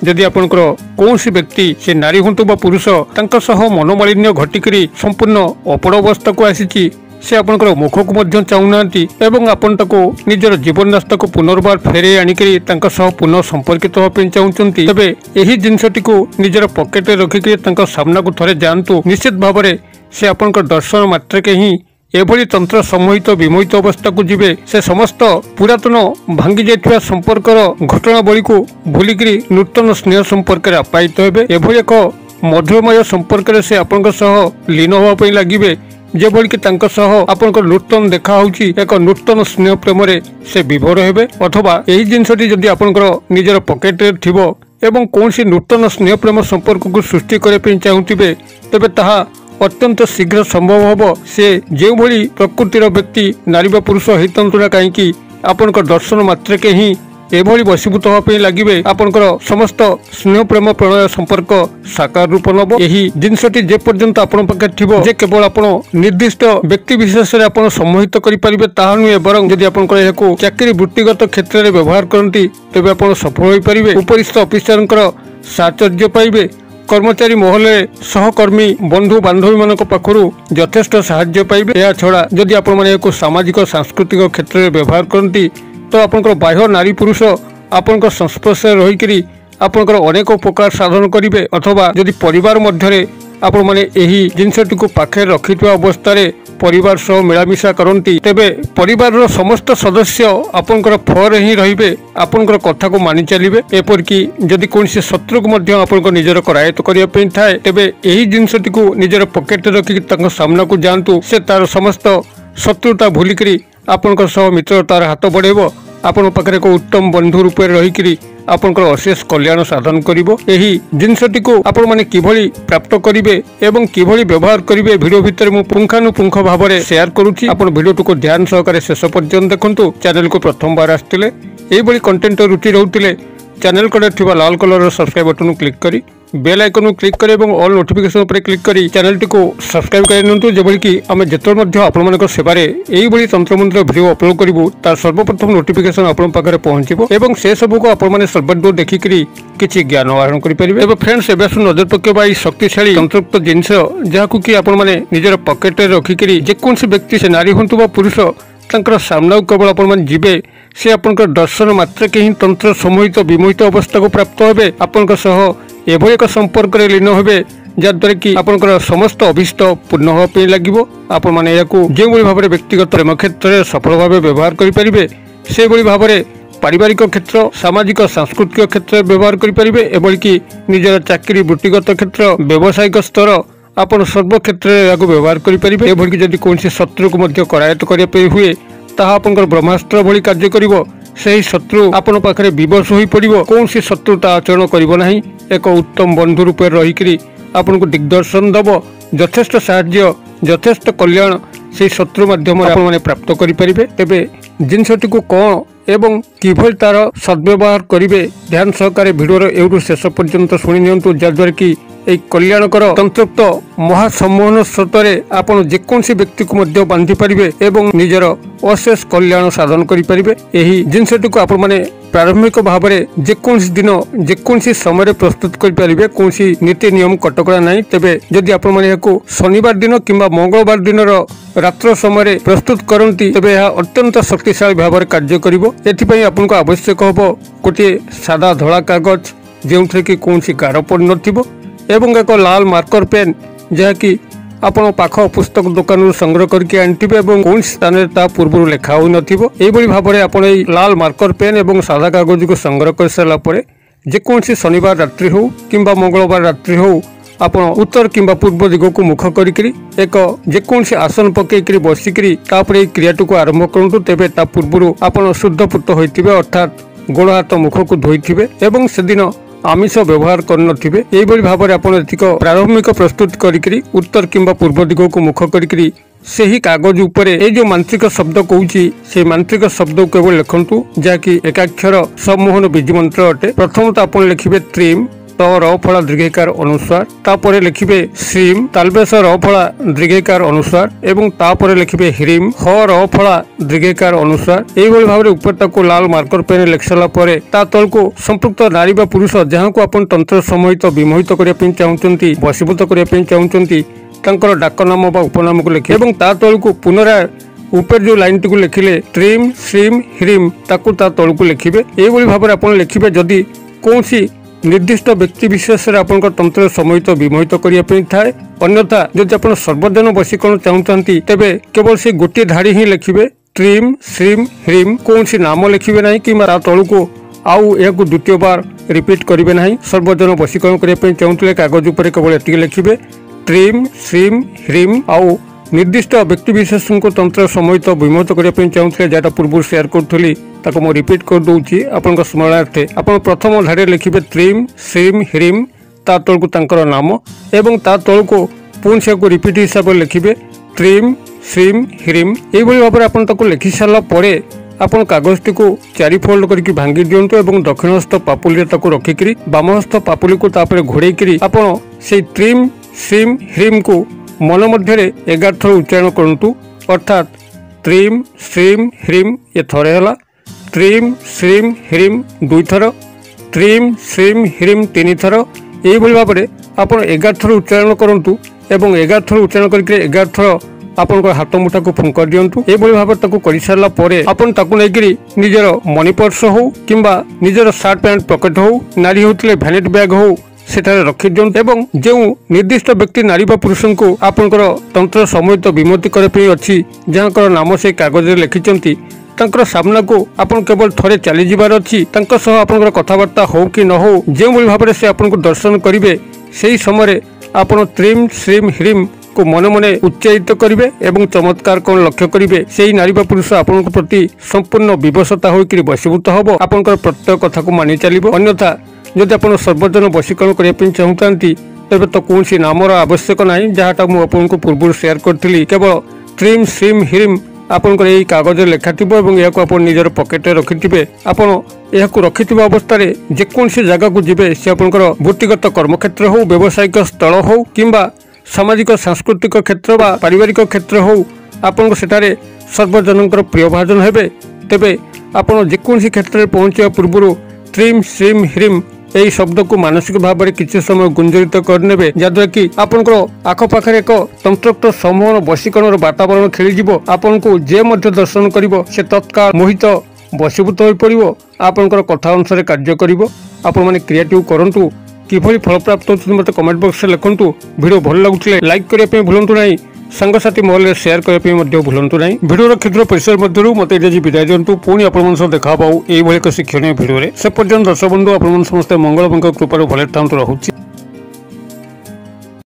जदि आपनकर कौनसी व्यक्ति से नारी हूँ बा पुरुष मनोमालिन्य घटिकी संपूर्ण अपड़ अवस्था को आसी से आपनकर मुख को चाहूना एवं आपन ताको निजर जीवन रास्ता को पुनर्बार फेरे आनिकी पुनः संपर्कित होगा चाहते तेरे यही जिनसटी को निजर पकेट रखिकी सामना को थरे जातु निश्चित भाव में से आपनकर दर्शन मात्रके ही एभली तंत्र सम्मोहित विमोहित अवस्था को जीवे से समस्त पुरातन भांगी जाइथिबा संपर्कर घटनावली को भूलिकी नूतन स्नेह संपर्क आपायित हेबे। एभली एक मधुरमय संपर्क से आपनक सह लीन होगा लगे जेभली कि आपनकर नूतन देखा होउची एक नूतन स्नेह प्रेम से विभोर हेबे अथवा यही जिनसटी जदि आपनकर निजर पकेट रे थिबो एवं कौनसी नूतन स्नेह प्रेम संपर्क को सृष्टि करने चाहूथिबे तेबे ताहा अत्यंत शीघ्र संभव हम से जो भली प्रकृतिर व्यक्ति नारी बा पुरुष होता ना कहीं आपनकर दर्शन मात्रके ही एभली वशीभूत होगा लगे आपनकर समस्त स्नेह प्रेम प्रणय संपर्क साकार रूप नब। यही जिनसटी जे पर्यंत आपण पाखे थिबो जे केवल आपण निर्दिष्ट व्यक्ति विशेष रे आपण सम्मोहित करि परिबे ताहा नुहे बरं जदि आपनकर एहाको चाकरी वृत्तिगत क्षेत्र में व्यवहार करती तेबे आपण सफल होई परिबे। उपरिस्थ ऑफिसरनकर साहचर्य पाइबे। कर्मचारी महल सहकर्मी बंधु बांधवी मान पाखु यथेष्ट साहाय्य पाइबे। या छड़ा जदि आपण माने सामाजिक सांस्कृतिक क्षेत्र में व्यवहार करती तो आपनकर बाह्य नारी पुरुष आपनकर संस्पर्श रही आपनकर अनेक उपकार साधन करिवे अथवा जदि परिवार मध्य आपण माने एही जिनसटी को पाखे रखिथिबा अवस्था रे परिवार सह मिलामिशा करती तेबे परिवार रो समस्त सदस्य आपनकर फरे ही रहिबे आपनकर कथा को मानि चलिबे। एपरकी जदि कोनसी शत्रु को मध्य आपनकर निजर करायत करिया पेई थाए तेबे एही जिनसटी को निजर पकेट रखि तंग सामना को जानतु से तार समस्त शत्रुता भूलिकी आपनकर सह मित्रतार हाथ बढ़ेबो आपण पाखरे को उत्तम बंधु रूपे रही आपनकर अशेष कल्याण साधन करिवो। एही जिनसटी को आपण माने किभली प्राप्त करिवे एवं किभली व्यवहार करिवे वीडियो भितर मु पुंखानुपुंख भाव में शेयर करूची। आपण वीडियो को ध्यान सहकारे शेष पर्यंत देखंतु। चैनल को प्रथम बार आस्तिले एही कंटेंट रुचि रहउतिले चैनल कड़े थिबा लाल कलर सब्सक्राइब बटन क्लिक करी बेल आइकन क्लिक करें और ऑल नोटिफिकेशन पर क्लिक करी चैनल टी को सब्सक्राइब कर जेभली कि आम जिते आपण सेवार यही तंत्रमंत्र वीडियो अपलोड करूँ तार सर्वप्रथम नोटिफिकेशन आपण पाखे पहुंचो एवं से सब को आपण सर्वाधिक देखिकी किसी ज्ञान आहरण करेंगे। फ्रेंड्स एवं नजर पकेबा शक्तिशाली तंत्रयुक्त जिनस जहाँ कि आपण मैंने निजर पकेट रखिकी जेकोसी व्यक्ति से नारी हूँ बा पुरुष तांकर सामना केवल आपण जीवे से आपनकर दर्शन मात्रके ही तंत्र सम्मोहित विमोहित अवस्था को प्राप्त हेबे आपनकर सह एभली एक संपर्क रे लीन हेबे जद्वारा कि आपनकर समस्त अभिष्ट पूर्ण होगा लगे आपण माने याकू जो भाव में व्यक्तिगत प्रेम क्षेत्र में सफल भाव व्यवहार करें से भाव में पारिवारिक क्षेत्र सामाजिक सांस्कृतिक क्षेत्र में व्यवहार करें एभली कि निजर चाकरी वृत्तिगत क्षेत्र व्यावसायिक स्तर आपण सर्व क्षेत्र में व्यवहार करें। एभली जदि कौन शत्रु को करायत करने हुए ताहा आपनकर ब्रह्मास्त्र भली कार्य करिवो सही शत्रु आपण पाखरे विवश होई पड़िवो कौन सी शत्रुता आचरण करिवो नाही एक उत्तम बंधु रूपे रही आपन को दिग्दर्शन दब यथेष्ट साहाय्य यथेष्ट कल्याण से शत्रु माध्यम आपण प्राप्त करें। तेबे जिनसटी को कौन एवं किभली तार सद्व्यवहार करेंगे ध्यान सहकारे वीडियो एवं शेष पर्यंत शुणी नियंतु जद्वारा कि एक कल्याणकर तंत्रयुक्त महासम्मोहन स्रोत आपण जेकोसी व्यक्ति को बांधि पारे एवं निजर अशेष कल्याण साधन करें। यही जिनसटी को आपण माने प्रारंभिक भाव में जेकोसी दिन जेकोसी समय प्रस्तुत करें कौन नीति नियम कटकड़ा ना तेबे जदि आपण माने शनिवार दिन किंबा मंगलवार दिन रात्र समय प्रस्तुत करती तेबे यह अत्यंत शक्तिशाली भाव में कार्य करिवो। एथिपई आपनको आवश्यक होबो गोटे सादा धड़ा कागज जो कि कौन गार पड़ नथिबो एवं एक लाल मार्कर पेन जहाँकि आपण पाख पुस्तक दुकान संग्रह करके आनिथिबे एवं कौन स्थान पूर्व लेखा हो नथिबो। एभली भाव में आपण लाल मार्कर पेन एवं सादा कागज को संग्रह कर सारा पर जेकोसी शनिवार रात्रि हो किंबा मंगलवार रात्रि हो आपण उत्तर किंबा पूर्व दिग को मुख करी एक जेकोसी आसन पकईकरी बसिकी तापर क्रियाटी को आरंभ करूँ तेबे ता पूर्व आपण शुद्धपुत होइथिबे अर्थात गोड़ हाथ मुख को धोइथिबे एवं से दिन आमिष व्यवहार करनथिबे। एही भाव में आपण एतिक प्रारंभिक प्रस्तुत करी उत्तर किंबा पूर्व दिग को मुख करी सेही कागज उपरे ए जो मांत्रिक शब्द कहूची से मांत्रिक शब्द केवल लिखंतु जहाँकि एकाक्षर सम्मोहन बीज मंत्र अटे। प्रथम तो आपण लिखिबे त्रीम त र फला दीर्घिकार अनुस्वार तापर लिखिबे श्रीम तालबेस र फला दीर्घिकार अनुस्वार एवं तापर लिखिबे ह्रीम ह र फला दीर्घिकार अनुस्वार एई भली भाबरे ऊपर ताको लाल मार्कर पेन लिखसला परे ता तळको संपृक्त नारी बा पुरुष जहांको आपण तंत्र समहित विमोहित करिया पिन चाहुचंती वशीभूत करिया पिन चाहुचंती तांकर डाक नाम बा उपनाम को लिखि एवं ता तळको पुनराय ऊपर जो लाइन टी लिखिले ट्रीम श्रीम ह्रीम ताकू ता तळको लिखिबे एई भली भाबरे आपण लिखिबे जदि कोनसी निर्दिष्ट व्यक्ति विशेष आपण तंत्र समहित विमोहित करिया पिन थाए अन्यथा जदि आपण सर्वजन वशीकरण चाहुचंती तेबे केवल से गोटे धाड़ी ही लिखिबे ट्रीम श्रीम ह्रीम कोनसी नाम लिखिबे नाही कि ता तळको आउ एक द्वितीय बार रिपीट करिवे नाही सर्वजन वशीकरण करिया पिन चाहुतले कागज ऊपर केवल एति लिखिबे ट्रीम श्रीम ह्रीम आउ निर्दिष्ट व्यक्ति विशेष को तंत्र समहित विमोहित करने चाहूँगे जहाँ पूर्व शेयर करी मो रिपीट कर दूची आपण स्मरणार्थे आपण प्रथम धाड़ी लिखिबे ट्रीम श्रीम ह्रीम ता तलको तांकर नाम एवं ता तलको पुणी से रिपीट हिसाब से लिखिबे ट्रीम श्रीम ह्रीम यही भाव में आपको लिखि सारा पर आपण कागजटी को 4 फोल्ड करके भांगी दियंतु एवं दक्षिणस्थ पापुली रखिकी बामहस्थ पापुली को तापर घोड़ेकरी आपण से ट्रीम श्रीम ह्रीम को मन मध्य 11 थर उच्चारण करंतु अर्थात ट्रीम श्रीम ह्रीम ये थरे हला ट्रीम श्रीम ह्रीम 2 थर ट्रीम श्रीम ह्रीम 3 थर यही भाव में आपण 11 थर उच्चारण करंतु एवं 11 थर उच्चारण करके 11 थर आपण हाथ मुठा को फुंक दियंतु ए भली भाव ताकू करि सारला परे आपण ताकू नेगिरी निजर मनी पर्स हो किंबा निजर शर्ट पैंट पॉकेट हो नारी होतले वैनिटी बैग हो सेठारे रखि दियंतु एवं जो निर्दिष्ट व्यक्ति नारी बा पुरुष को आपनकर तंत्र समहित विमोति करे पे अछि जहाँकर नाम से कागज रे लिखिचंती तांकर सामना को आपण केवल थरे चली जिबार अछि तांकर सह आपनकर कथावार्ता हो कि न हो जे भली भाव से आपन को दर्शन करिवे सेही समय आपण ट्रीम श्रीम ह्रीम को मन मने उच्चारित करिवे एवं चमत्कार कोन लक्ष्य करिवे सेही नारी बा पुरुष आपनक प्रति संपूर्ण विवशता होइकरी वशीभूत हबो आपनकर प्रत्येक कथा को मानि चलिबो अन्यथा जदि आपण सर्वजन वशीकरण करिया पिन चाहुतांती तबे तो कोनसी नामर आवश्यक नाही जहाटा मु आपनको पूर्व शेयर करथिली केवल ट्रीम श्रीम ह्रीम आपनकर एही कागज लेखा थिबो एवं याको आपण निजर पॉकेट रे रखिथिबे आपण याको रखिथिबा अवस्था रे जे कोनसी जगह को जिबे से आपनकर व्यक्तिगत कर्मक्षेत्र हो व्यवसायिक स्थल हो किंबा सामाजिक सांस्कृतिक क्षेत्र बा पारिवारिक क्षेत्र हो आपन सेठारे सर्वजनकर प्रिय भाजन हेबे तेबे आपण जे कोनसी क्षेत्र रे पहुंचवा पूर्व ट्रीम श्रीम ह्रीम यही शब्द को मानसिक भाव में किसी समय गुंजरित करने जहाँद्वारा कि आपंकर आखपाखे एक तंत्रोक्त समूह वशीकरण वातावरण खेलीज आपन को जे मध्य दर्शन कर से तत्काल मोहित वशीभूत हो पड़ो आपंकर कथा अनुसार कार्य कर आपण मैंने क्रिएटिव करूँ किभली फल प्राप्त होती मत कमेंट बॉक्स में लिखुँ वीडियो भल लगुले लाइक करने भूलु ना सांगसाथी महल शेयर करने भूलु ना वीडियो क्षुद्र परिसर मध्य मत विदाय दिंतु पुणी आपण देखा पाऊ यही एक शिक्षणीय भिडियो से पर्यटन दर्शक बंधु आप समस्त मंगल कृपार भले था रहुछि।